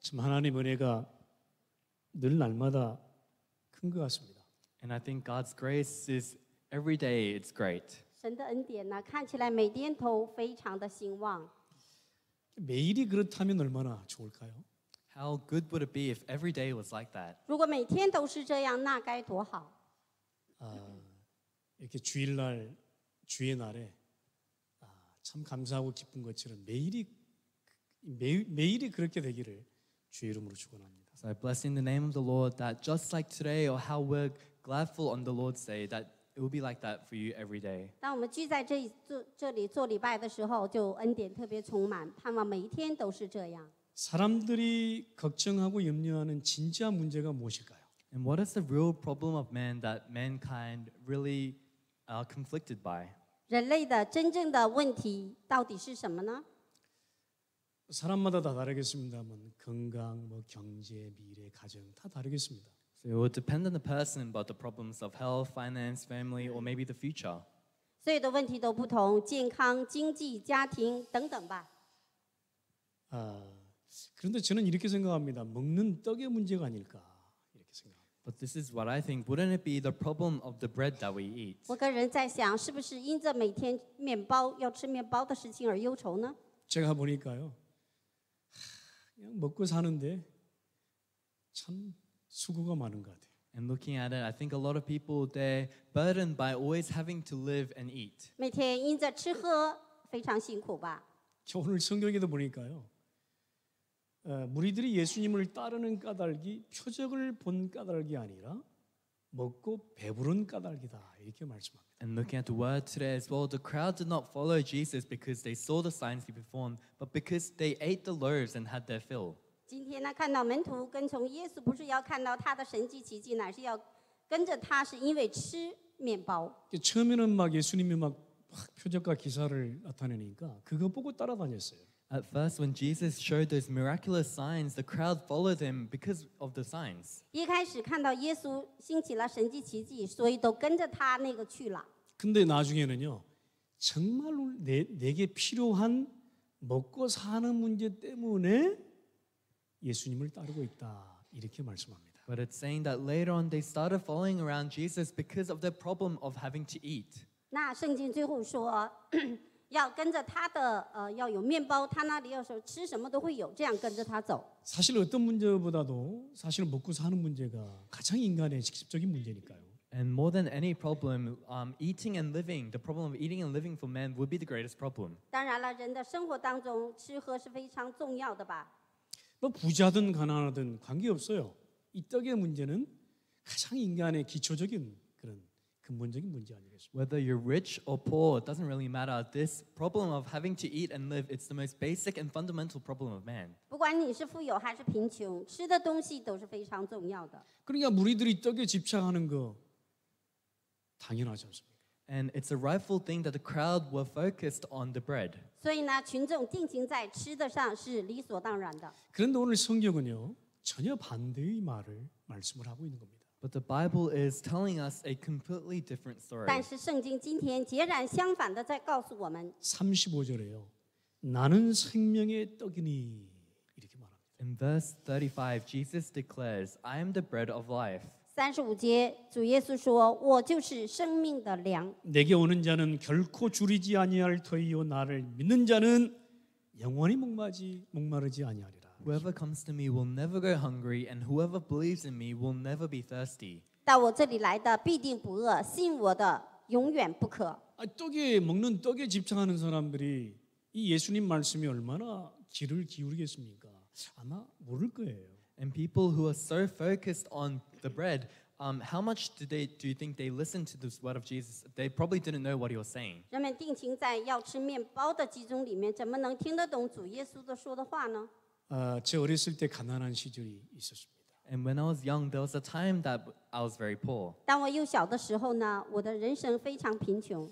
참 하나님 은혜가 늘 날마다 큰 것 같습니다. And I think God's grace is every day it's great. 神的恩典呢，看起来每天都非常的兴旺。 매일이 그렇다면 얼마나 좋을까요? How good would it be if every day was like that? 如果每天都是这样，那该多好！ 이렇게 주일날 주의 날에 참 감사하고 기쁜 것처럼 매일이 그렇게 되기를 주의 이름으로 축원합니다. So I bless in the name of the Lord that just like today or how we're gladful on the Lord's day, that it will be like that for you every day. 当我们聚在这里做礼拜的时候，就恩典特别充满，盼望每一天都是这样。 사람들이 걱정하고 염려하는 진짜 문제가 무엇일까요? And what is the real problem of man that mankind really are conflicted by? 人类的真正的问题到底是什么呢？ 사람마다 다 다르겠습니다만 건강, 경제, 미래, 가정 다 다르겠습니다. So it will depend on the person, but the problems of health, finance, family, or maybe the future. 所有的问题都不同，健康、经济、家庭等等吧。 그런데 저는 이렇게 생각합니다. 먹는 떡의 문제가 아닐까 이렇게 생각합니다. But this is what I think. Wouldn't it be the problem of the bread that we eat? 我个人在想，是不是因着每天要吃面包的事情而忧愁呢？ 제가 보니까요. 그냥 먹고 사는데 참 수고가 많은 것 같아요. And looking at it, I think a lot of people, they're burdened by always having to live and eat. 每天因着吃喝非常辛苦吧。 오늘 성경에도 보니까요. 무리들이 예수님을 따르는 까닭이 표적을 본 까닭이 아니라 먹고 배부른 까닭이다 이렇게 말씀합니다. And looking at the word today as well, the crowd did not follow Jesus because they saw the signs he performed, but because they ate the loaves and had their fill. 今天呢，看到门徒跟从耶稣，不是要看到他的神迹奇迹，乃是要跟着他，是因为吃面包。 처음에는 막 예수님이 막 표적과 기사를 나타내니까 그거 보고 따라다녔어요. At first, when Jesus showed those miraculous signs, the crowd followed him because of the signs. 一开始看到耶稣兴起了神迹奇迹，所以都跟着他那个去了。 근데 나중에는요. 정말로 내게 필요한 먹고 사는 문제 때문에 예수님을 따르고 있다 이렇게 말씀합니다. But it's saying that later on they started following around Jesus because of their problem of having to eat. 那圣经最后说，要跟着他的要有面包，他那里要是吃什么都会有，这样跟着他走。 사실 어떤 문제보다도 사실 먹고 사는 문제가 가장 인간의 직접적인 문제니까요. And more than any problem, eating and living, the problem of eating and living for men would be the greatest problem. 当然了，人的生活当中吃喝是非常重要的吧。 뭐 부자든 가난하든 관계없어요. 이 떡의 문제는 가장 인간의 기초적인 그런 근본적인 문제 아니겠습니까? Whether you're rich or poor, it doesn't really matter. This problem of having to eat and live, it's the most basic and fundamental problem of man. 不管你是富有还是贫穷，吃的东西都是非常重要的。 그러니까 무리들이 떡에 집착하는 거 당연하지 않습니까? And it's a rightful thing that the crowd were focused on the bread. 所以呢，群众定睛在吃的上是理所当然的。 그런데 오늘 성경은요. 전혀 반대의 말씀을 하고 있는 겁니다. But the Bible is telling us a completely different story. 但是圣经今天截然相反的在告诉我们， 35절에요. 나는 생명의 떡이니 이렇게 말합니다. In verse 35, Jesus declares, I am the bread of life. 35节主耶稣说：“我就是生命的粮， 내게 오는 자는 결코 줄이지 아니할 터이요 나를 믿는 자는 영원히 목마르지 아니하리라. Whoever comes to me will never go hungry, and whoever believes in me will never be thirsty. 到我这里来的必定不饿，信我的永远不渴。” 먹는 떡에 집착하는 사람들이 이 예수님 말씀이 얼마나 귀를 기울이겠습니까? 아마 모를 거예요. And people who are so focused on the bread, how much do you think they listened to this word of Jesus? They probably didn't know what he was saying. 人们定睛在要吃面包的集中里面，怎么能听得懂主耶稣的说的话呢？ 제 어렸을 때 가난한 시절이 있었습니다. And when I was young, there was a time that I was very poor. 当我幼小的时候呢，我的人生非常贫穷。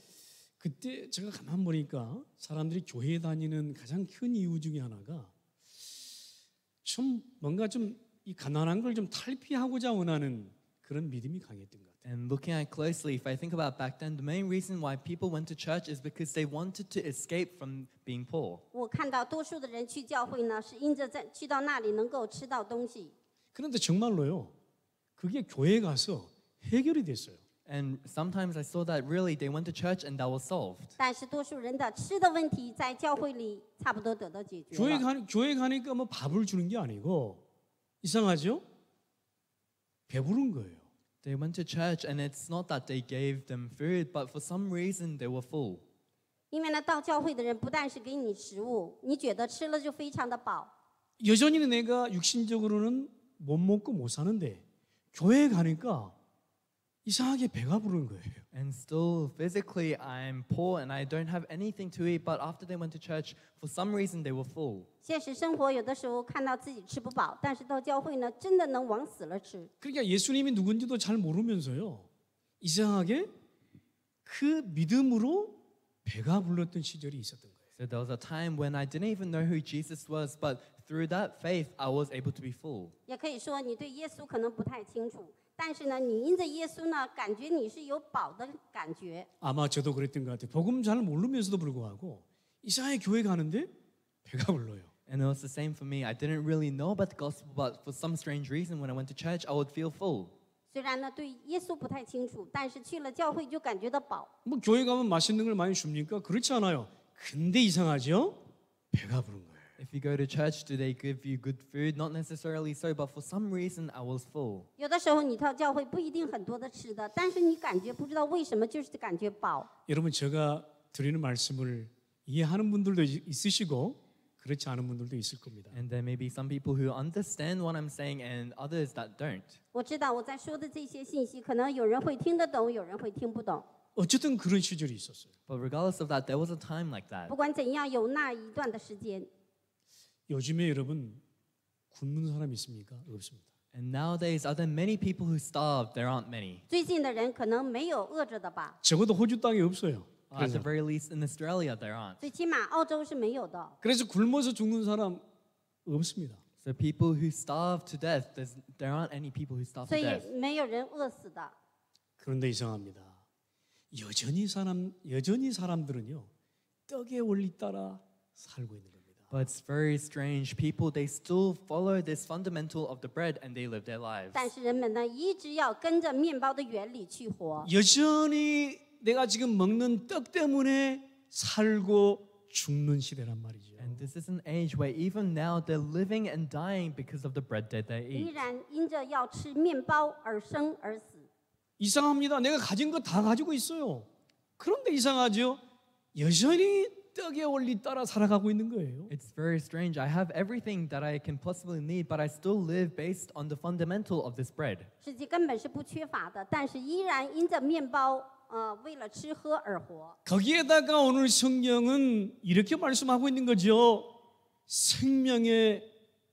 그때 제가 가만 보니까 사람들이 교회 다니는 가장 큰 이유 중에 하나가 좀 뭔가 좀 이 가난한 걸 좀 탈피하고자 원하는 그런 믿음이 강했던 것 같아요. And looking at it closely, if I think about back then, the main reason why people went to church is because they wanted to escape from being poor. 我看到多数的人去教会呢，是因着去到那里能够吃到东西。 그런데 정말로요, 그게 교회에 가서 해결이 됐어요. And sometimes I saw that really they went to church and that was solved. 但是多数人的吃的问题在教会里差不多得到解决 교회 了。 교회 가니까 뭐 밥을 주는 게 아니고 이상하죠? 배부른 거예요. They went to church and it's not that they gave them food, but for some reason they were full. 因为呢，到教会的人不但是给你食物，你觉得吃了就非常的饱。 여전히 내가 육신적으로는 못 먹고 못 사는데 교회에 가니까 이상하게 배가 부른 거예요. And still, physically, I'm poor and I don't have anything to eat. But after they went to church, for some reason, they were full. 现实生活有的时候看到自己吃不饱，但是到教会呢，真的能往死了吃。 그러니까 예수님이 누군지도 잘 모르면서요. 이상하게 그 믿음으로 배가 불렀던 시절이 있었던 거예요. So there was a time when I didn't even know who Jesus was, but through that faith, I was able to be full. 也可以说你对耶稣可能不太清楚，但是呢，你因着耶稣呢，感觉你是有饱的感觉。 아마 저도 그랬던 것 같아요. 복음 잘 모르면서도 불구하고 이상하게 교회 가는데 배가 불러요. And it was the same for me. I didn't really know about the gospel, but for some strange reason, when I went to church, I would feel full. 虽然呢对耶稣不太清楚，但是去了教会就感觉到饱。 뭐 교회 가면 맛있는 걸 많이 줍니까? 그렇지 않아요. 근데 이상하죠? 배가 부른 거예요. If you go to church, do they give you good food? Not necessarily so, but for some reason, I was full. 有的时候你到教会不一定很多的吃的，但是你感觉不知道为什么就是感觉饱。 여러분 제가 드리는 말씀을 이해하는 분들도 있으시고 그렇지 않은 분들도 있을 겁니다. And there may be some people who understand what I'm saying and others that don't. 我知道我在说的这些信息，可能有人会听得懂，有人会听不懂。 어쨌든 그런 시절이 있었어요. But regardless of that, there was a time like that. 不管怎样，有那一段的时间。 요즘에 여러분 굶는 사람 있습니까? 없습니다. And nowadays, are there many people who starve? There aren't many. 最近的人可能没有饿着的吧， 적어도 호주 땅에 없어요. At the 그래서, very least, in Australia, there aren't. 最起码澳洲是没有的。 그래서 굶어서 죽는 사람 없습니다. So people who starve to death, there aren't any people who starve 所 to 以 death. 没有人饿死的。 그런데 이상합니다. 여전히 사람들은요 떡의 원리 따라 살고 있는 겁니다. But it's very strange. People, they still follow this fundamental of the bread and they live their lives. 但是人们呢，一直要跟着面包的原理去活。 여전히 내가 지금 먹는 떡 때문에 살고 죽는 시대란 말이죠. And this is an age where even now they're living and dying because of the bread that they 依 eat. 然因着要吃面包而生而死。 이상합니다. 내가 가진 거 다 가지고 있어요. 그런데 이상하죠. 여전히 떡의 원리 따라 살아가고 있는 거예요. It's very strange. I have everything that I can possibly need, but I still live based on the fundamental of this bread. 实际根本是不缺乏的，但是依然因着面包，为了吃喝而活。 거기에다가 오늘 성경은 이렇게 말씀하고 있는 거죠. 생명의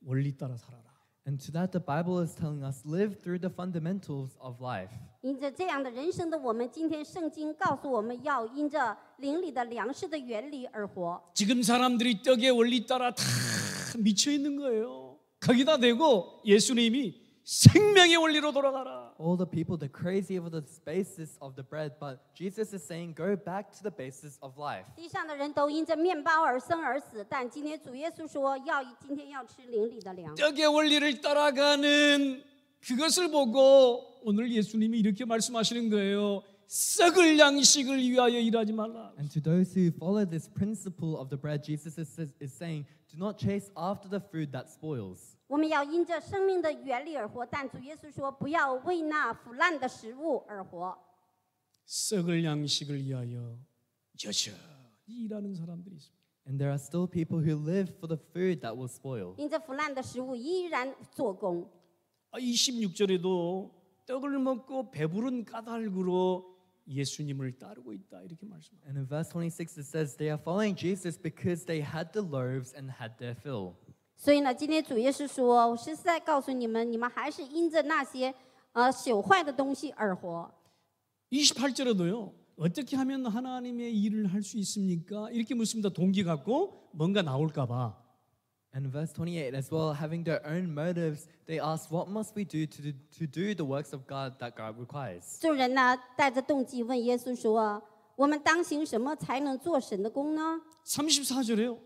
원리 따라 살아라. And to that, the Bible is telling us, live through the fundamentals of life. 因着这样的人生的我们，今天圣经告诉我们要因着灵里的粮食的原理而活。 지금 사람들이 떡의 원리 따라 다 미쳐 있는 거예요. 거기다 대고 예수님이 생명의 원리로 돌아가라. All the people, they're crazy over the basis of the bread, but Jesus is saying, go back to the basis of life. 地上的人都因着面包而生而死，但今天主耶稣说今天要吃灵里的粮。 떡의 원리를 따라가는 그것을 보고 오늘 예수님이 이렇게 말씀하시는 거예요. 썩을 양식을 위하여 일하지 말라. And to those who follow this principle of the bread, Jesus is saying, do not chase after the food that spoils. 我们要因着生命的原理而活，但主耶稣说不要为那腐烂的食物而活。 썩을 양식을 위하여 여전히 일하는 사람들이 있습니다. And there are still people who live for the food that will spoil. 因着腐烂的食物依然做工。 26절에도 떡을 먹고 배부른 까닭으로 예수님을 따르고 있다 이렇게 말씀합니다. And in verse 26 it says they are following Jesus because they had the loaves and had their fill. 所以呢，今天主耶稣说，我实在告诉你们，你们还是因着那些朽坏的东西而活。 28절에도요. 어떻게 하면 하나님의 일을 할 수 있습니까? 이렇게 묻습니다. 동기 갖고 뭔가 나올까 봐. And in verse 28 as well, having their own motives, they ask, what must we do to do the works of God that God requires? 众人呢带着动机问耶稣说：“我们当行什么才能做神的工呢？” 34절에요.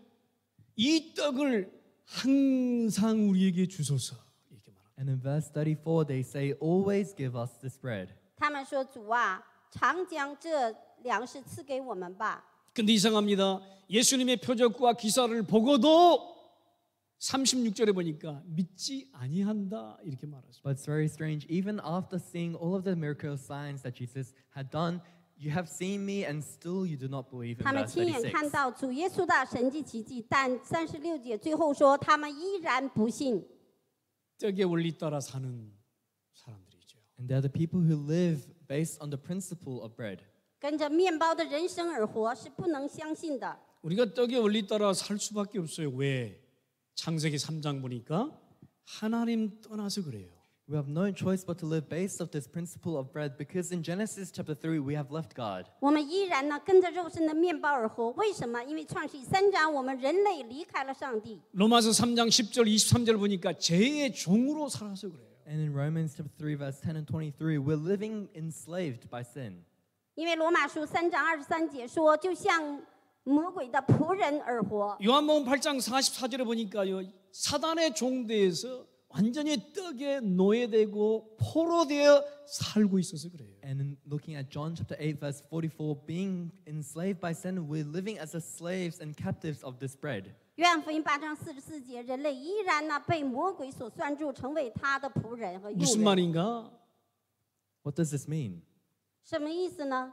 이 떡을 항상 우리에게 주소서. 이렇게 말합니다. And in verse 34, they say, always give us this bread. 他们说：“主啊，常将这粮食赐给我们吧。” 근데 이상합니다. 예수님의 표적과 기사를 보고도 36절에 보니까 믿지 아니한다 이렇게 말하십니다. But it's very strange. Even after seeing all of the miracle signs that Jesus had done, you have seen me and still you do not believe in 他们 verse 亲眼看 36. 到主耶稣的神迹奇迹，但36节最后说，他们依然不信。 떡의 원리 따라 사는 사람들이죠. And they're the people who live based on the principle of bread. 跟着面包的人生而活是不能相信的。 우리가 떡의 원리 따라 살 수밖에 없어요. 왜? 창세기 3장 보니까 하나님 떠나서 그래요. We have no choice but to live based on this principle of bread because in Genesis chapter 3 we have left God. 我们依然呢跟着肉身的面包而活，为什么？因为创世记3章，我们人类离开了上帝。 로마서 3장 10절 23절 보니까 죄의 종으로 살아서 그래요. And in Romans chapter 3 verse 10 and 23 we're living enslaved by sin. 因为罗马书3章23节说，就像魔鬼的仆人而活。 요한복음 8장 44절에 보니까요. 사단의 종대에서 완전히 떡에 노예되고 포로되어 살고 있어서 그래요. And in looking at John chapter 8 verse 44, being enslaved by sin, we're living as the slaves and captives of this bread. 约翰福音8章44节，人类依然呢被魔鬼所拴住，成为他的仆人和佣 무슨 人。 말인가? What does this mean? 什么意思呢？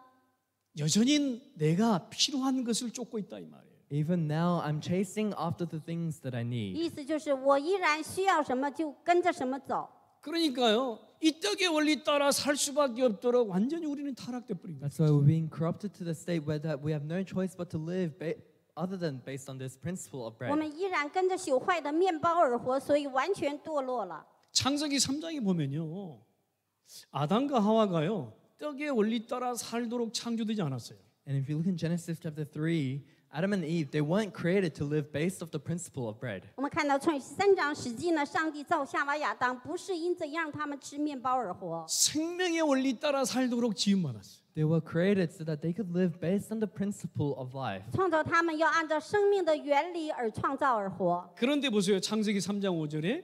여전히 내가 필요한 것을 쫓고 있다 이 말이에요. Even now, I'm chasing after the things that I need. 意思就是我依然需要什么就跟着什么走。 그러니까요. 이 떡의 원리 따라 살 수밖에 없도록 완전히 우리는 타락돼 버린 거예요. That's why we're being corrupted to the state where that we have no choice but to live other than based on this principle of 我 bread. 们依然跟着朽坏的面包而活，所以完全堕落了。 창세기 3장에 보면요. 아담과 하와가요. 떡의 원리 따라 살도록 창조되지 않았어요. And if you look in Genesis chapter 3, Adam and Eve, they weren't created to live based off the principle of bread. 我们看到创世3章，实际呢，上帝造夏娃、亚当，不是因着让他们吃面包而活， 생명의 원리 따라 살도록 지음받았어요. They were created so that they could live based on the principle of life. 创造他们要按照生命的原理而创造而活。 그런데 보세요. 창세기 3장 5절에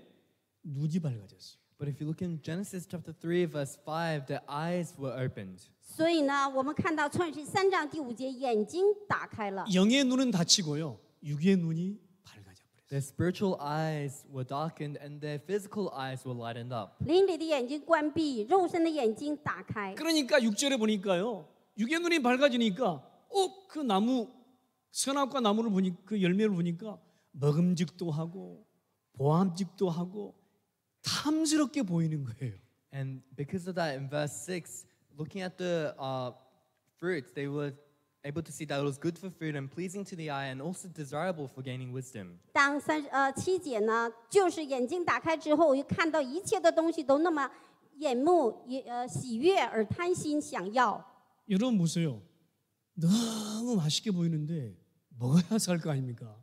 눈이 밝아졌어요. But if you look in Genesis chapter 3, verse 5, their eyes were opened. 所以呢，我们看到创世3章第5节，眼睛打开了， 영의 눈은 닫히고요. 육의 눈이 밝아져 버렸어요. Their spiritual eyes were darkened and their physical eyes were lightened up. 灵里的眼睛关闭，肉身的眼睛打开。 그러니까 6절에 보니까요. 육의 눈이 밝아지니까 그 나무 선악과 나무를 보니 그 열매를 보니까 먹음직도 하고 보암직도 하고 탐스럽게 보이는 거예요. And because of that, in verse 6, looking at the fruits, they were able to see that it was good for food and pleasing to the eye and also desirable for gaining wisdom. 当7节呢，就是眼睛打开之后，又看到一切的东西都那么眼目喜悦而贪心想要。 여러분 보세요. 너무 맛있게 보이는데 먹어야 살 거 아닙니까?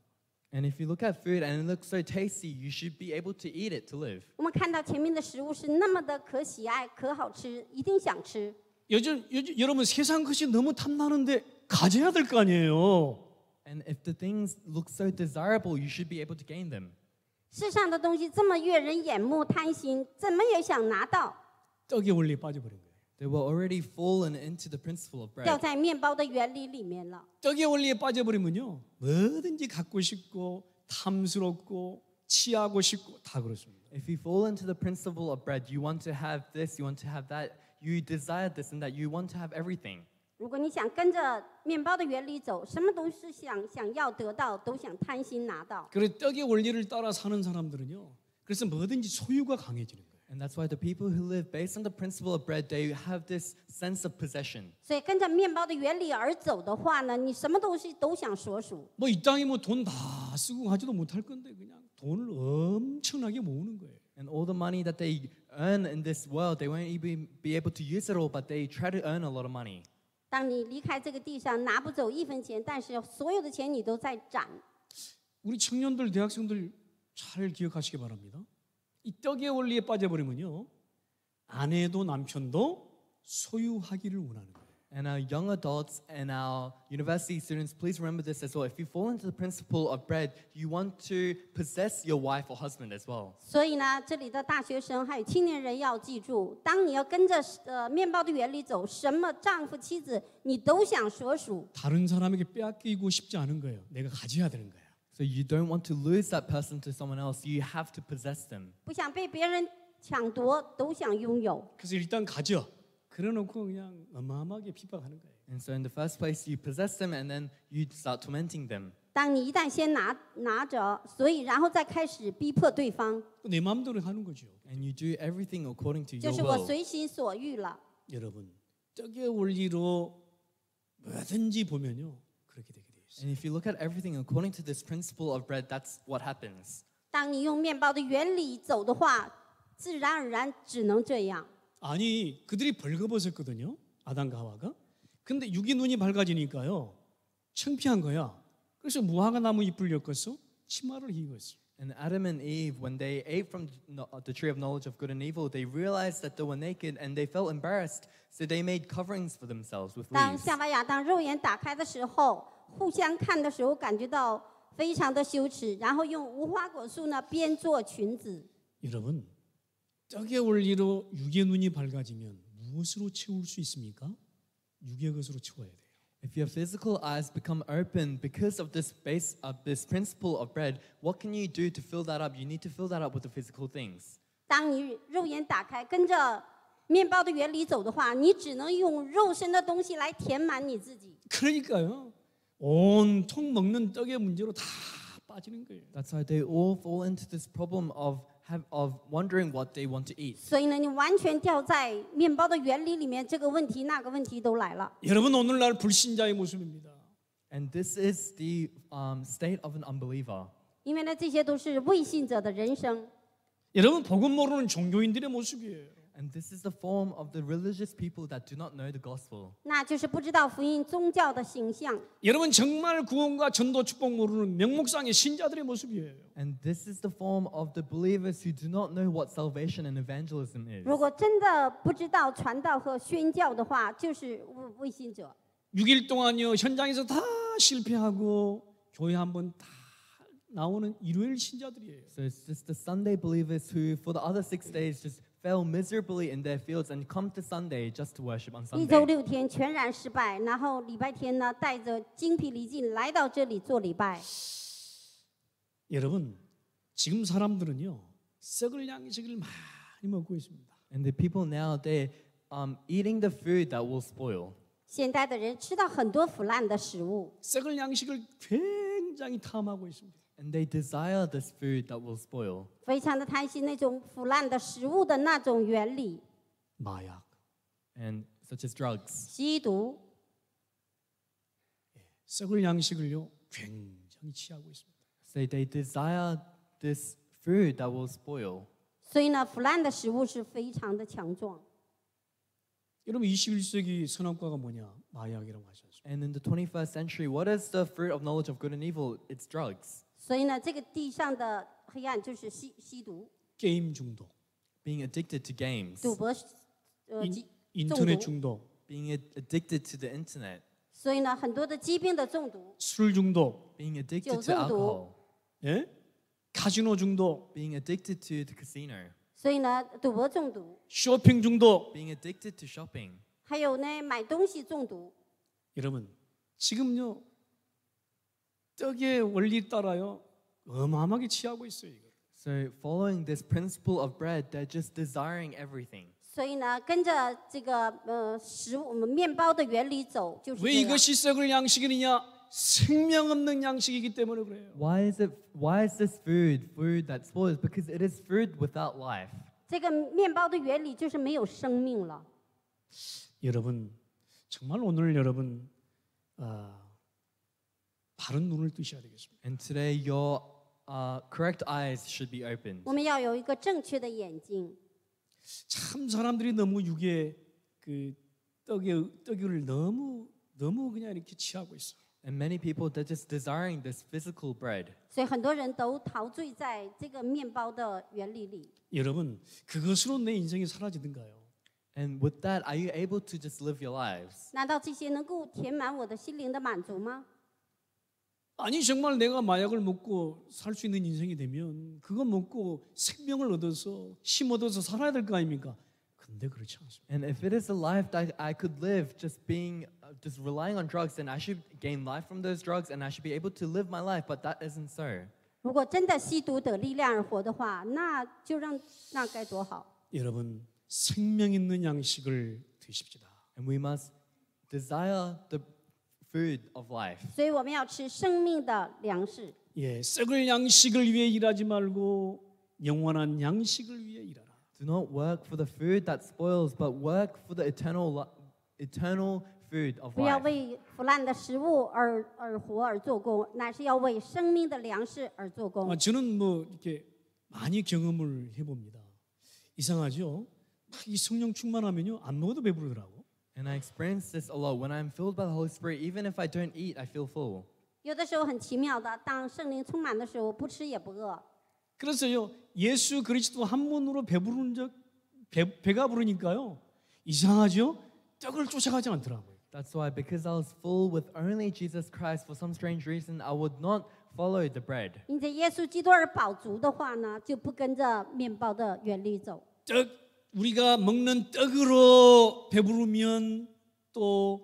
And if you look at food and it looks so tasty, you should be able to eat it to live. 我们看到前面的食物是那么的可喜爱、可好吃，一定想吃。 요즘 여러분 세상 것이 너무 탐나는데 가져야 될 거 아니에요. And if the things look so desirable, you should be able to gain them. 世上的东西这么悦人眼目、贪心，怎么也想拿到， 떡의 원리에 빠져버린 거예요. They were already fallen into the principle of 掉 bread. 在面包的原理里面了。 떡의 원리에 빠져버리면요. 뭐든지 갖고 싶고 탐스럽고 취하고 싶고 다 그렇습니다. If you fall into the principle of bread, you want to have this, you want to have that, you desire this and that, you want to have everything. 如果你想跟着面包的原理走，什么东西想要得到，都想贪心拿到。 그래서 떡의 원리를 따라 사는 사람들은요. 그래서 뭐든지 소유가 강해지는 거예요. And that's why the people who live based on the principle of bread, they have this sense of possession. 所以跟着面包的原理而走的话呢，你什么东西都想所属。 뭐 이 땅에 뭐 돈 다 쓰고 가지도 못할 건데 그냥 돈을 엄청나게 모으는 거예요. And all the money that they earn in this world, they won't even be able to use it all, but they try to earn a lot of money. 当你离开这个地上，拿不走1分钱，但是所有的钱你都在攒。 우리 청년들 대학생들 잘 기억하시기 바랍니다. 이 떡의 원리에 빠져버리면요, 아내도 남편도 소유하기를 원하는 거예요. And our young adults and our university students, please remember this as well. If you fall into the principle of bread, you want to possess your wife or husband as well. 所以呢，这里的大学生还有青年人要记住，当你要跟着面包的原理走，什么丈夫妻子你都想所属， 다른 사람에게 빼앗기고 싶지 않은 거예요. 내가 가져야 되는 거예요. So you don't want to lose that person to someone else. You have to possess them. 不想被别人抢夺，都想拥有。 그래서 일단 가져. 그래놓고 그냥 어마어마하게 핍박하는 거예요. And so in the first place, you possess them and then you start tormenting them. 当你一旦先拿着，所以然后再开始逼迫对方， 내 마음대로 하는 거죠. And you do everything according to 就 your 是我 will. 随心所欲了。 여러분, 떡의 원리로 뭐든지 보면요, 그렇게 되게 돼요. And if you look at everything according to this principle of bread, that's what happens. 当你用面包的原理走的话，自然而然只能这样。 아니, 그들이 벌거벗었거든요, 아담과 하와가. 근데 육이 눈이 밝아지니까요, 창피한 거야. 그래서 무화과 나무 잎을 엮어서 치마를 입었어요. And Adam and Eve, when they ate from the tree of knowledge of good and evil, they realized that they were naked and they felt embarrassed. So they made coverings for themselves with 当 leaves. 夏娃亚当肉眼打开的时候，互相看的时候，感觉到非常的羞耻，然后用无花果树呢编做裙子。 여러분, 떡의 원리로 육의 눈이 밝아지면 무엇으로 채울 수 있습니까? 육의 것으로 채워야 돼요. If your physical eyes become open because of this this principle of bread, what can you do to fill that up? You need to fill that up with the physical things. 当你肉眼打开，跟着面包的原理走的话，你只能用肉身的东西来填满你自己。 그러니까요, 온통 먹는 떡의 문제로 다 빠지는 거예요. That's why they all fall into this problem of wondering what they want to eat. 所以呢，你完全掉在面包的原理里面，这个问题那个问题都来了。 여러분, 오늘날 불신자의 모습입니다. And this is the state of an unbeliever. 因为呢，这些都是未信者的人生。 여러분, 복음 모르는 종교인들의 모습이에요. And this is the form of the religious people that do not know the gospel. 那就是不知道福音宗教的形象。 여러분, 정말 구원과 전도 축복 모르는 명목상의 신자들의 모습이에요. And this is the form of the believers who do not know what salvation and evangelism is. 如果真的不知道传道和宣教的话，就是未信者。 6일 동안요, 현장에서 다 실패하고 교회 한번 다 나오는 일요일 신자들이에요. So it's just the Sunday believers who, for the other 6 days, just fail miserably in their fields and come to Sunday just to worship on 一周 Sunday. 6天全然失败，然后礼拜天呢带着精疲力尽来到这里做礼拜。 여러분, 지금 사람들은요, 썩을 양식을 많이 먹고 있습니다. And the people now, they're eating the food that will spoil. 现代的人吃到很多腐烂的食物， 썩을 양식을 굉장히 탐하고 있습니다. And they desire this food that will spoil. 非常的贪心那种腐烂的食物的那种原理， 마약, And such as drugs. 吸毒。 썩을 양식을요, 굉장히 취하고 있습니다. So they desire this food that will spoil. 所以呢，腐烂的食物是非常的强壮。 여러분, 21세기 선악과가 뭐냐? 마약이라고 하지 않습니까? And in the 21st century, what is the fruit of knowledge of good and evil? It's drugs. 所以呢，这个地上的黑暗就是吸毒、 게임 중독, Being addicted to games. 赌博，인터넷 중독, Being addicted to the internet. 所以呢，很多的疾病的中毒， 술 중독, Being addicted to酒中毒。 alcohol. 예? 카지노 중독, Being addicted to the casino. 所以呢，赌博中毒， 쇼핑 중독. Being addicted to shopping. 还有呢，买东西中毒。 여러분, 지금요, 떡의 원리 따라요, 어마어마하게 취하고 있어요. 이거. So following this principle of bread, they're just desiring everything. 所以呢，跟着这个食物面包的原理走，就是 왜 这样。 이것이 썩을 양식이느냐? 생명 없는 양식이기 때문에 그래요. Why is this food that spoils? Because it is food without life. 这个面包的原理就是没有生命了。 여러분, 정말 오늘 여러분 바른 눈을 뜨셔야 되겠습니다. And today, your correct eyes should be opened. 我们要有一个正确的眼睛。 참 사람들이 너무 육에 그 떡을 너무 그냥 이렇게 취하고 있어요. And many people, they're just desiring this physical bread. 所以很多人都陶醉在这个面包的原理里。 여러분, 그것으로 내 인생이 사라지든가요? And with that, are you able to just live your lives? 难道这些能够填满我的心灵的满足吗？ 아니 정말 내가 마약을 먹고 살 수 있는 인생이 되면 그거 먹고 생명을 얻어서 힘 얻어서 살아야 될 거 아닙니까? 근데 그렇지 않습니다. And if it is a life that I could live just being, just relying on drugs, then I should gain life from those drugs and I should be able to live my life, but that isn't so. 如果真的吸毒得力量而活的话，那就那该多好！ 여러분 생명 있는 양식을 드십시다. And we must desire the food of life. 所以我们要吃生命的粮食， 예, 썩을 양식을 위해 일하지 말고 영원한 양식을 위해 일하라. Do not work for the food that spoils, but work for the eternal food of 不要 life. 为腐烂的食物而活而做工，乃是要为生命的粮食而做工。 저는 뭐 이렇게 많이 경험을 해봅니다. 이상하죠? 막 이 성령 충만하면요 안 먹어도 배부르더라고. And I experience this a lot. When I'm filled by the Holy Spirit, even if I don't eat, I feel full. 有的时候很奇妙的，当圣灵充满的时候，不吃也不饿。 그래서요 예수 그리스도 한 분으로 배부른 배가 부르니까요 이상하죠? 떡을 쫓아가지 않더라고요. That's why, because I was full with only Jesus Christ, for some strange reason, I would not follow the bread. 因着耶稣基督而饱足的话呢，就不跟着面包的原理走。 떡 우리가 먹는 떡으로 배부르면 또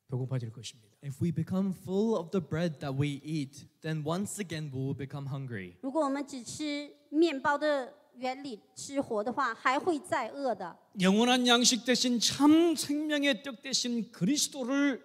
배고파질 것입니다. If we become full of the bread that we eat, then once again we will become hungry. 如果我们只吃面包的原理吃活的话，还会再饿的。 영원한 양식 대신 참 생명의 떡 대신 그리스도를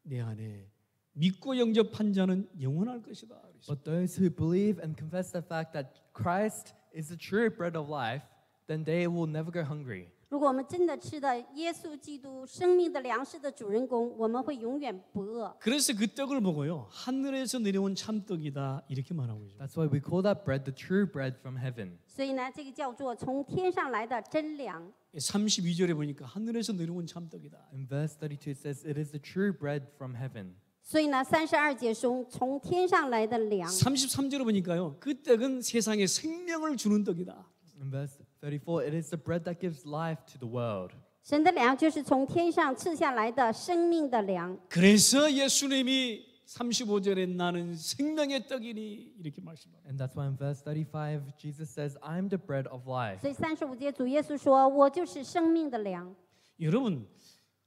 내 안에 믿고 영접한 자는 영원할 것이다. But those who believe and confess the fact that Christ is the true bread of life, then they will never go hungry. 如果我们真的吃的耶稣基督生命的粮食的主人公，我们会永远不饿。 그래서 그 떡을 보고요 하늘에서 내려온 참떡이다 이렇게 말하고 있어요. That's why we call that bread the true bread from heaven. 所以呢，这个叫做从天上来的真粮。 32절에 보니까 하늘에서 내려온 참떡이다. In verse 32 it says, it is the true bread from heaven. 所以呢，32节说从天上来的粮。 33절에 보니까요 그 떡은 세상에 생명을 주는 떡이다. In verse 34, it is the bread that gives life to the world. 神的粮就是从天上赐下来的生命的粮。 그래서 예수님이 35절에 나는 생명의 떡이니 이렇게 말씀합니다. And that's why in verse 35, Jesus says, I'm the bread of life. 所以35节主耶稣说：“我就是生命的粮。” 여러분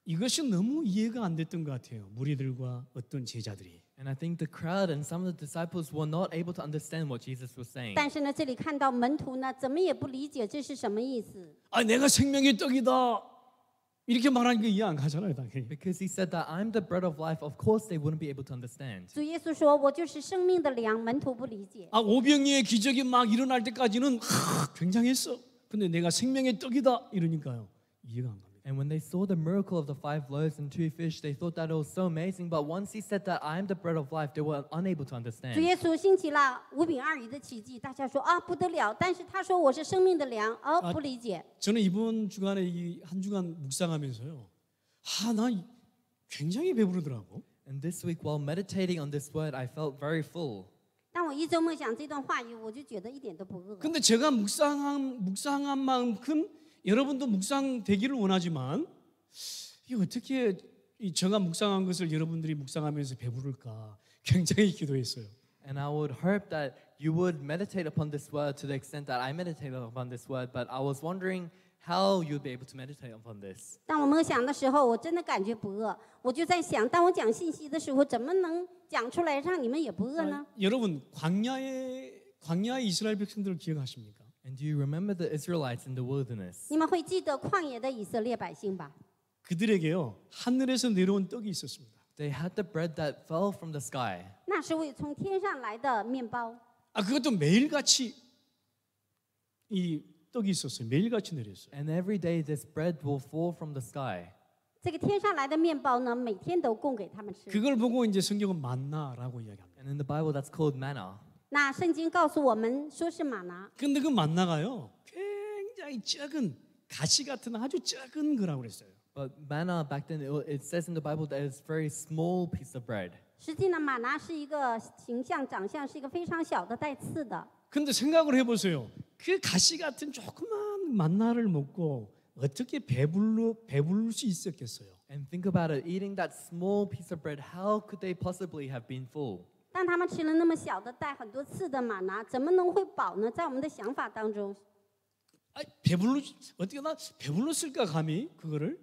이것이 너무 이해가 안 됐던 것 같아요. 무리들과 어떤 제자들이. And I think the crowd and some of the disciples were not able to understand what Jesus was saying. 但是呢，这里看到门徒呢，怎么也不理解这是什么意思。 아 내가 생명의 떡이다 이렇게 말하니까 이해 안 가잖아요 당연히. Because he said that I'm the bread of life, of course they wouldn't be able to understand. 主耶稣说：“我就是生命的粮。”门徒不理解。 아 오병이의 기적이 막 일어날 때까지는 굉장했어. 근데 내가 생명의 떡이다 이러니까요 이해가 안 갑니다. And when they saw the miracle of the 5 loaves and 2 fish, they thought that it was so amazing. But once he said that I am the bread of life, they were unable to 主 understand. 耶稣兴起了5饼2鱼的奇迹，大家说啊不得了。但是他说我是生命的粮，不理解。 저는 이번 주간에 이 한 주간 묵상하면서요. 나 굉장히 배부르더라고. And this week, while meditating on this word, I felt very full. 当我一周默想这段话语，我就觉得一点都不饿。 근데 제가 묵상한 만큼 여러분도 묵상되기를 원하지만 이 어떻게 제가 묵상한 것을 여러분들이 묵상하면서 배부를까 굉장히 기도했어요. And I would hope that you would meditate upon this word to the extent that I meditated upon this word. But I was wondering how you'd be able to meditate upon this. 当我默想的时候，我真的感觉不饿。我就在想，当我讲信息的时候，怎么能讲出来让你们也不饿呢？ 여러분 광야의 이스라엘 백성들을 기억하십니까? And do you remember the Israelites in the wilderness? 你们会记得旷野的以色列百姓吧？ 그들에게요 하늘에서 내려온 떡이 있었습니다. They had the bread that fell from the sky. 那是为从天上来的面包， 그것도 매일같이 이 떡이 있었어요. 매일같이 내렸어요. And every day this bread will fall from the sky. 这个天上来的面包呢，每天都供给他们吃。 그걸 보고 이제 성경은 만나라고 이야기합니다. And in the Bible that's called manna. 那圣经告诉我们说是玛拿， 근데 그 만나가요 굉장히 작은 가시 같은 아주 작은 거라고 그랬어요. But manna back then, it says in the Bible that it's a very small piece of bread. 实际呢，玛拿是一个形象、长相是一个非常小的带刺的。 근데 생각을 해보세요. 그 가시 같은 조그만 만나를 먹고 어떻게 배부를 수 있었겠어요? And think about it, eating that small piece of bread, how could they possibly have been full? 但他们吃了那么小的带很多刺的玛拿，怎么能会饱呢？在我们的想法当中， 어떻게 나 배불렀을까 감히 그거를?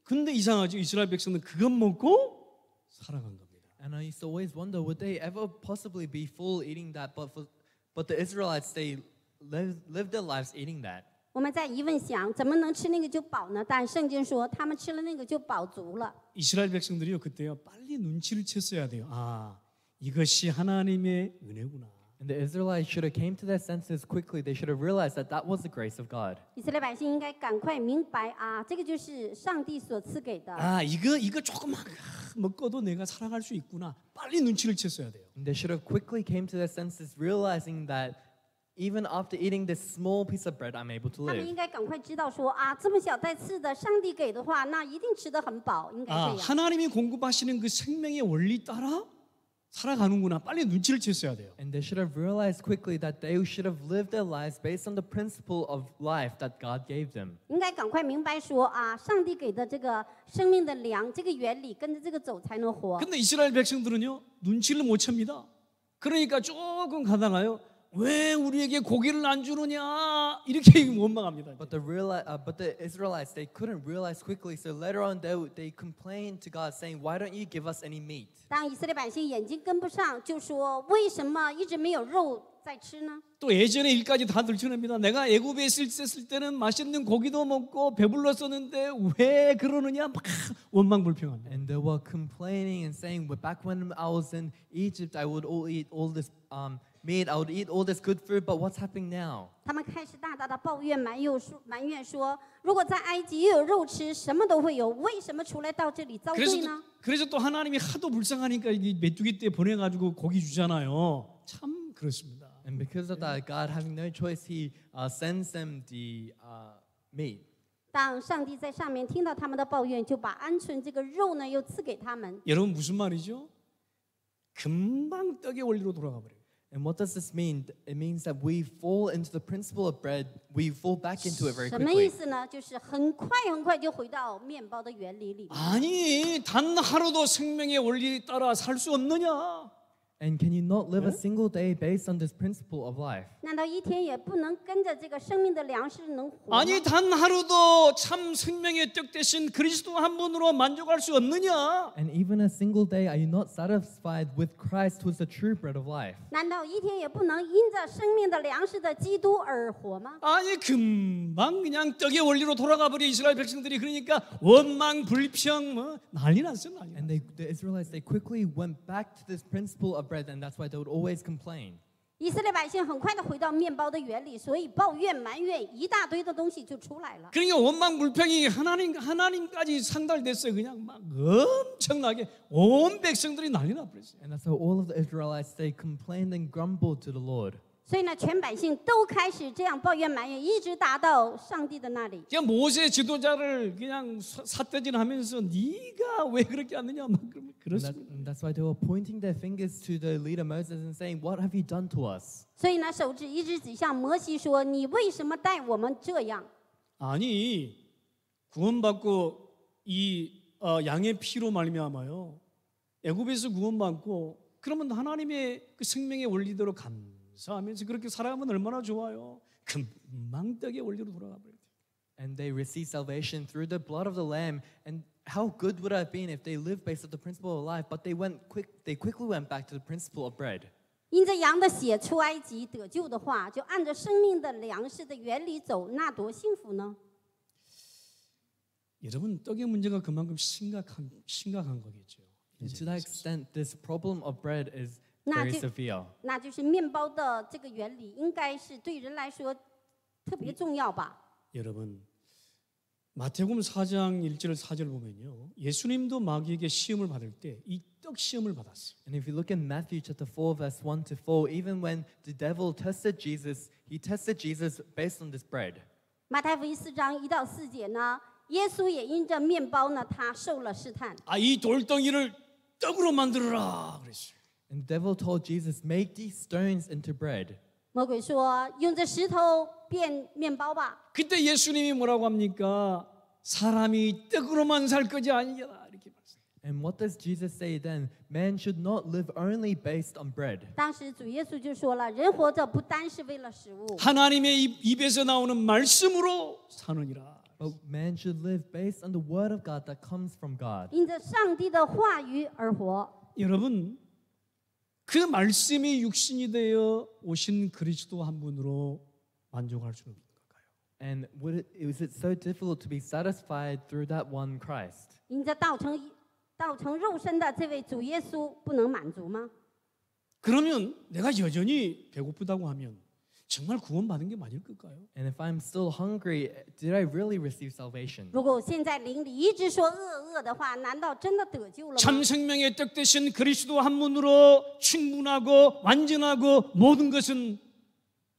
근데 이상하죠. 이스라엘 백성은 그것 먹고 살아간 겁니다. And I used to always wonder, would they ever possibly be full eating that? But the Israelites, they lived their lives eating that. 我们在疑问想，怎么能吃那个就饱呢？但圣经说，他们吃了那个就饱足了。 이스라엘 백성들이요 그때요 빨리 눈치를 챘어야 돼요. 아 이것이 하나님의 은혜구나. And the Israelites should have came to their senses quickly. They should have realized that that was the grace of God. 以色列百姓应该赶快明白啊，这个就是上帝所赐给的。 아 이거 조금만 먹고도 내가 살아갈 수 있구나. 빨리 눈치를 챘어야 돼요. And they should have quickly came to their senses, realizing that even after eating this small piece of bread, I'm able to 他们 live. 应该赶快知道说啊，这么小带刺的，上帝给的话，那一定吃得很饱，应该 아 这样。 하나님이 공급하시는 그 생명의 원리 따라 살아가는구나. 빨리 눈치를 챘어야 돼요. And they should have realized quickly that they should have lived their lives based on the principle of life that God gave them. 应该赶快明白说啊，上帝给的这个生命的粮，这个原理跟着这个走才能活。 근데 이스라엘 백성들은요 눈치를 못 챕니다. 그러니까 조금 가다가요 왜 우리에게 고기를 안 주느냐 이렇게 원망합니다. But the Israelites, they couldn't realize quickly. So later on, they complained to God, saying, "Why don't you give us any meat?" 当以色列百姓眼睛跟不上，就说为什么一直没有肉在吃呢？ 또 예전의 일까지 다 들춰냅니다. 내가 애굽에 있을 때는 맛있는 고기도 먹고 배불렀었는데 왜 그러느냐 막 원망불평합니다. And they were complaining and saying, "Well, back when I was in Egypt, I would eat all this meat. I would eat all this good food. But what's happening now?" 他们开始大大的抱怨埋怨说，如果在埃及又有肉吃，什么都会有，为什么出来到这里遭罪呢？ 그래서 또 하나님이 하도 불쌍하니까 이 메뚜기 떼 보내가지고 고기 주잖아요. 참 그렇습니다. And because of that, God, having no choice, He sends them the meat. 当上帝在上面听到他们的抱怨，就把鹌鹑这个肉呢又赐给他们。 여러분 무슨 말이죠? 금방 떡의 원리로 돌아가 버려요. And what does this mean? It means that we fall into the principle of bread. We fall back into it very 什么意 quickly. 思呢？就是很快就回到面包的原理里面。 아니 단 하루도 생명의 원리 따라 살 수 없느냐? And can you not live a single day based on this principle of life? 难道一天也不能跟着这个生命的粮食能活吗？ 아니 단 하루도 참 생명의 떡 대신 그리스도 한 분으로 만족할 수 없느냐? And even a single day, are you not satisfied with Christ, who is the true bread of life? 难道一天也不能因着生命的粮食的基督而活吗？ 아니 금방 그냥 떡의 원리로 돌아가 버려 이스라엘 백성들이 그러니까 원망 불평 뭐 난리 났어 난리. And the Israelites, they quickly went back to this principle of bread, and that's why they would always complain. 以色列百姓很快的回到面包的原理，所以抱怨埋怨一大堆的东西就出来了。 그러니까 원망 불평이 하나님까지 상달됐어요. 그냥 막 엄청나게 온 백성들이 난리 나버렸어요. And that's how all of the Israelites, they complained and grumbled to the Lord. 所以呢，全百姓都开始这样抱怨埋怨，一直达到上帝的那里。 그냥 모세 지도자를 그냥 삿대질하면서 네가 왜 그렇게 하느냐 막 그렇습니다. And that's why they were pointing their fingers to the leader Moses and saying, "What have you done to us?" 所以呢，手指一直指向摩西说：“你为什么待我们这样？” 아니 구원받고 이 양의 피로 말미암아요. 애굽에서 구원받고 그러면 하나님의 그 생명의 원리대로 감사하면서 그렇게 살아가면 얼마나 좋아요. 금방 떡의 원리로 돌아가 버려요. And they received salvation through the blood of the Lamb. And how good would it have been if they lived based on the principle of life? But they quickly went back to the principle of bread. 因着羊的血出埃及得救的话，就按着生命的粮食的原理走，那多幸福呢？ 여러분 떡의 문제가 그만큼 심각한 거겠죠. And to that extent, this problem of bread is Nah, very ju- severe. 那就是面包的这个原理，应该是对人来说特别重要吧？ 여러분 마태복음 4장 1절 4절 보면요. 예수님도 마귀에게 시험을 받을 때 이 떡 시험을 받았어요. And if you look in Matthew chapter 4, verse 1 to 4, even when the devil tested Jesus, he tested Jesus based on this bread. 马太福音4章1到4节呢，耶稣也因着面包呢，他受了试探。 아, 이 돌덩이를 떡으로 만들어라 그랬어요. And the devil told Jesus, make these stones into bread. 魔鬼说：“用这石头变面包吧。 그때 예수님이 뭐라고 합니까? 사람이 떡으로만 살 것이 아니라 이렇게 말씀. And what does Jesus say then? Man should not live only based on bread. ”当时主耶稣就说了：“人活着不单是为了食物， 하나님의 입에서 나오는 말씀으로 사느니라. But man should live based on the word of God that comes from God. 因着上帝的话语而活。 여러분 그 말씀이 육신이 되어 오신 그리스도 한 분으로 만족할 수 있는 걸까요? And is it so difficult to be satisfied through that one Christ? 因着道成肉身的这位主耶稣不能满足吗？ 그러면 내가 여전히 배고프다고 하면 정말 구원받은 게 맞을 걸까요? And if I'm still hungry, did I really receive salvation? 如果我现在灵里一直说饿的话，难道真的得救了吗？ 참 생명의 떡 되신 그리스도 한 분으로 충분하고 완전하고 모든 것은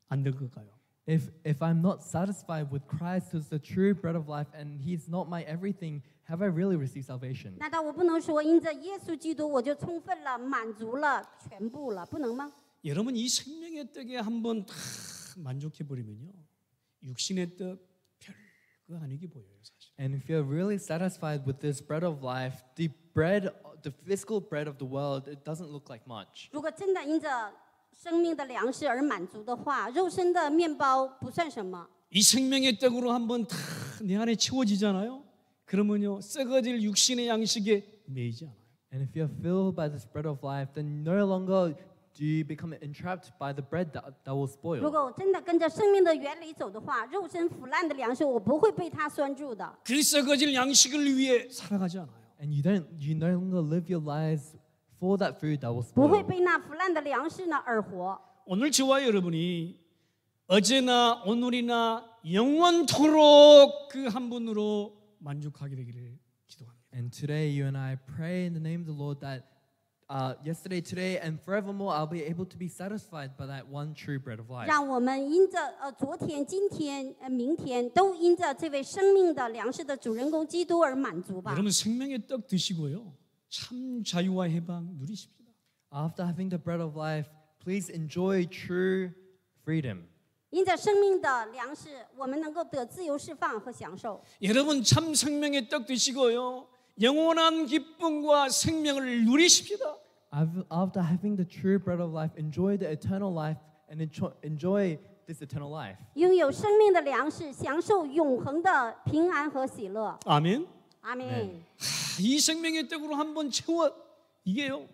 안 될 걸까요? If I'm not satisfied with Christ who's the true bread of life and he's not my everything, have I really received salvation? 难道我不能说因着耶稣基督我就充分了、满足了、全部了？不能吗？ 여러분 이 생명의 떡에 한번 다 만족해 버리면요 육신의 떡 별거 아니게 보여요 사실. And if you're really satisfied with this bread of life, the physical bread of the world, it doesn't look like much. 如果真的因着生命的粮食而滿足的話，肉身的面包不算什麼。 이 생명의 떡으로 한번 다 내 안에 채워지잖아요. 그러면요 썩어질 육신의 양식에 매이지 않아요. And if you're filled by this bread of life, then no longer do you become entrapped by the bread that will 如 spoil. 果我真的跟着生命的原理走的話，肉身腐爛的糧食我不會被它拴住的。 그 썩어질 양식을 위해 살아가지 않아요. And you no longer live your lives for that food that will 不會 spoil. 被那腐爛的糧食呢而活。 오늘 저와 여러분이 어제나 오늘이나 영원토록 그 한 분으로 만족하게 되기를 기도합니다. And today, you and I pray in the name of the Lord that yesterday, today, and forevermore, I'll be able to be satisfied by that one true bread of life. 讓我們因着昨天、今天、明天都因着這位生命的糧食的主人公基督而滿足吧。 여러분 생명의 떡 드시고요. 참 자유와 해방 누리십시다. After having the bread of life, please enjoy true freedom. 因着生命的粮食，我们能够得自由释放和享受。 여러분 참 생명의 떡 드시고요. 영원한 기쁨과 생명을 누리십시다. After having the true bread of life, enjoy the eternal life and enjoy this eternal life. 拥有生命的粮食，享受永恒的平安和喜乐。 아멘. 阿门。 네. 이 생명의 떡으로 한번 채워 이게요.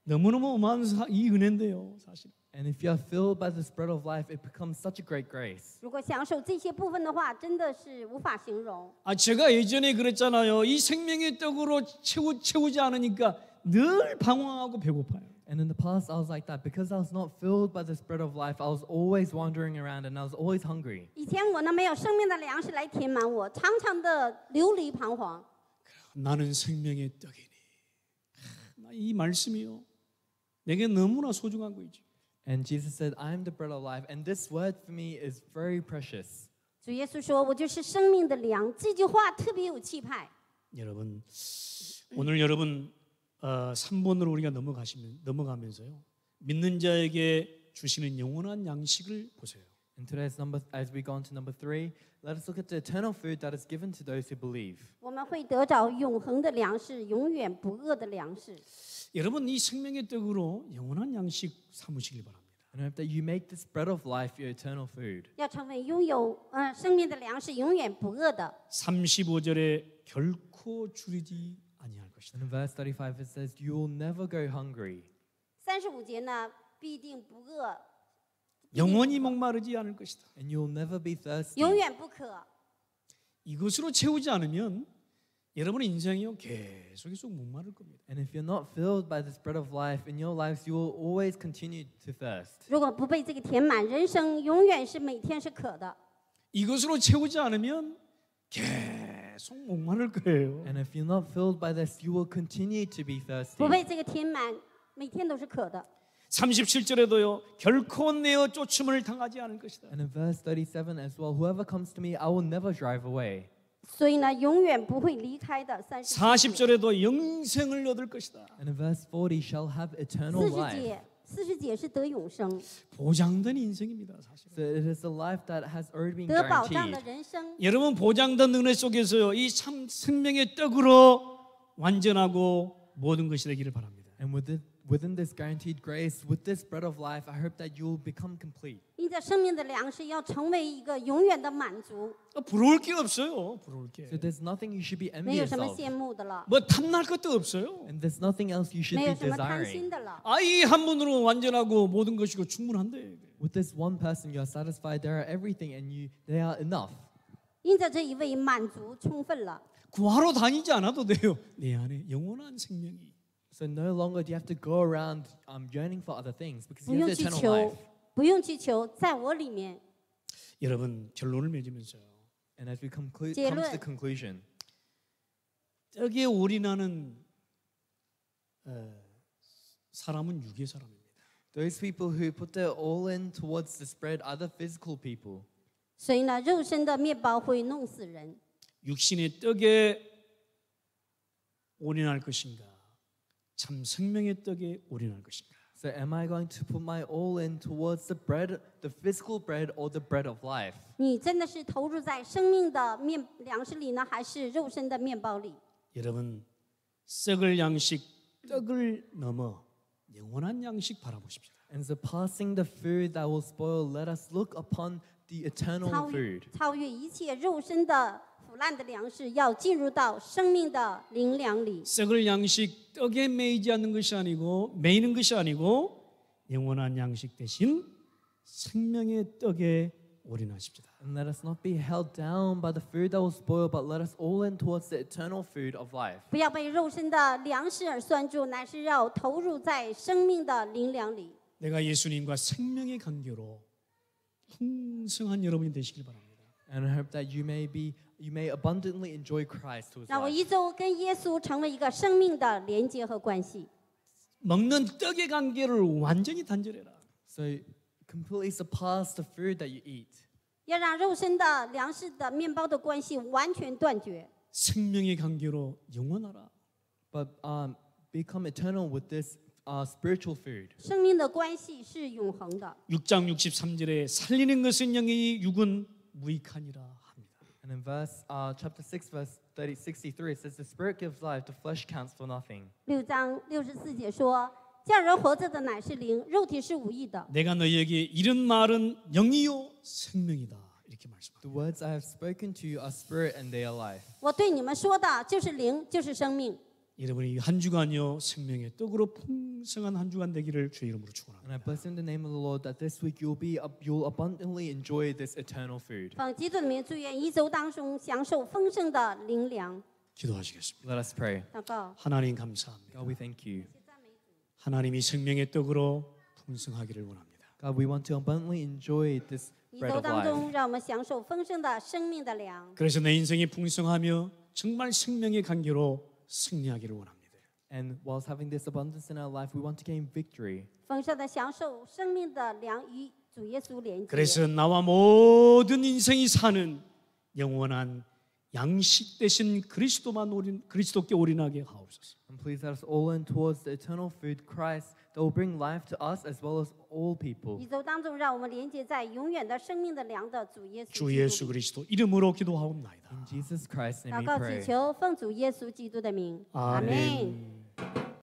너무너무 어마어마한 이 은혜인데요, 사실. And if you're filled by this bread of life, it becomes such a great grace. 如果享受这些部分的话，真的是无法形容。 제가 예전에 그랬잖아요. 이 생명의 떡으로 채우지 않으니까 늘 방황하고 배고파요. And in the past, I was like that because I was not filled by this bread of life. I was always wandering around and I was always hungry. 以前我呢没有生命的粮食来填满我，常常的流离彷徨。 나는 생명의 떡이니. 이 말씀이요. 내게 너무나 소중한 거이죠. And Jesus said, I am the bread of life. And this word for me is very precious. 主耶稣说：“我就是生命的粮。”这句话特别有气派。 여러분 오늘 여러분 3번으로 우리가 넘어가면서요. 믿는 자에게 주시는 영원한 양식을 보세요. And today's as we go on to number 3, let us look at the eternal food that is given to those who believe. 我们会得着永恒的粮食，永远不饿的粮食。 여러분 이 생명의 떡으로 영원한 양식 삼으시길 바랍니다. And I hope that you make this bread of life your eternal food. 要成为拥有生命的粮食，永远不饿的。 35절에 결코 줄이지 아니할 것이다. And in verse 35 it says, you will never go hungry. 35节呢，必定不饿， 영원히 목마르지 않을 것이다. And you will never be thirsty. 永远不渴。 이것으로 채우지 않으면 여러분의 인생이요 계속 목마를 겁니다. And if you're not filled by this bread of life in your lives, you will always continue to thirst. 如果不被这个填满，人生永远是每天是渴的。 이것으로 채우지 않으면 계속 목마를 거예요. And if you're not filled by this, you will continue to be 不 thirsty. 被这个填满，每天都是渴的。 37절에도요. 결코 내어 쫓음을 당하지 않을 것이다. And in verse 37 as well, whoever comes to me, I will never drive away. 所以呢，永远不会离开的。30节， 40절에도 영생을 얻을 것이다. And in verse 40, shall have eternal 40 life. 节，40节是得永生， 보장된 인생입니다, 사실. So it is a life that has already been 得保障的 guaranteed. 人生。 여러분 보장된 은혜 속에서요, 이 참 생명의 떡으로 완전하고 모든 것이 되기를 바랍니다. And within this guaranteed grace, with this bread of life, I hope that you will become complete. 因着生命的粮食，要成为一个永远的满足， 부러울 게 없어요, 부러울 게. So there's nothing you should be 没有 envious 什么 of. 羡慕的了， 뭐 탐날 것도 없어요. And there's nothing else you should 没 be 有什么贪 desiring. 心的了。 아이 한 분으로 완전하고 모든 것이고 충분한데. With this one person, you are satisfied. They are everything, and they are enough. 因着这一位满足充分了， 구하러 다니지 않아도 돼요. 내 안에 영원한 생명이. So no longer do you have to go around yearning for other things because 不 you 用 have 去 eternal 求 life. ，不用去求，在我里面。 여러분 결론을 맺으면서요. And as we come to结论。 the conclusion, 떡에 올인하는 사람은 육의 사람입니다. those people who put their all in towards the spread are the physical people. 所以呢，肉身的面包会弄死人。 육신의 떡에 올인할 것인가? 참 생명의 떡에 올인할 것인가? So am I going to put my all in towards the bread, the physical bread, or the bread of life? 你真的是投入在生命的粮食里呢，还是肉身的面包里？ 여러분 썩을 양식 떡을 넘어 영원한 양식 바라보십시오. And so passing the food that will spoil, let us look upon the eternal 超 food. 越一切肉身的腐烂的粮食，要进入到生命的灵粮里。 썩을 양식 떡에 매이지 않는 것이 아니고 매이는 것이 아니고 영원한 양식 대신 생명의 떡에 올인하십시다. And let us not be held down by the food that will spoil, but let us all in towards the eternal food of life. 不要被肉身的粮食而拴住，乃是要投入在生命的灵粮里。 내가 예수님과 생명의 관계로 풍성한 여러분이 되시길 바랍니다. And I hope that you may abundantly enjoy Christ who is 让我 life. 一周跟耶稣成为一个生命的连接和关系。 먹는 떡의 관계를 완전히 단절해라. So completely surpass the food that you eat. 要让肉身的粮食的面包的关系完全断绝， 생명의 관계로 영원하라. But become eternal with this spiritual food. 生命的关系是永恒的。 6장 63절에 살리는 것은 영이 육은 무익하니라 합니다. And in chapter 6, verse 63, it says, "The spirit gives life; the flesh counts for nothing." 6章64节说：“叫人活着的乃是灵，肉体是无益的。 내가 너희에게 이런 말은 영이요 생명이다. 이렇게 말씀합니다. The words I have spoken to you are spirit and they are life. 我对你们说的就是灵，就是生命。 여러분이 한 주간요 생명의 떡으로 풍성한 한 주간 되기를 주의 이름으로 축원합니다. And I bless in the name of the Lord that this week you'll abundantly enjoy this eternal food. 奉基督的名，祝愿一周当中享受丰盛的灵粮。 기도하시겠습니다. Let us pray. 祷告， 하나님 감사합니다. God, we thank you. 하나님이 생명의 떡으로 풍성하기를 원합니다. God, we want to abundantly enjoy this 一 bread 周 of 当 life. 中让我们享受丰盛的生命的粮。 그래서 내 인생이 풍성하며 정말 생명의 관계로 승리하기를 원합니다. And whilst having this abundance in our life, we want to gain victory. 丰盛的享受生命的粮与主耶稣连接。 그래서 나와 모든 인생이 사는 영원한 양식 대신 그리스도께 올인하게 하옵소서. And please let us all in towards the eternal food, Christ, that will bring life to us as well as all people. 一周当中，让我们连接在永远的生命的粮的主耶稣基督 주 里。 예수 그리스도 이름으로 기도하옵나이다. In Jesus Christ's name 祷 we 告 pray. 祈求，奉主耶稣基督的名，阿 아멘. 门。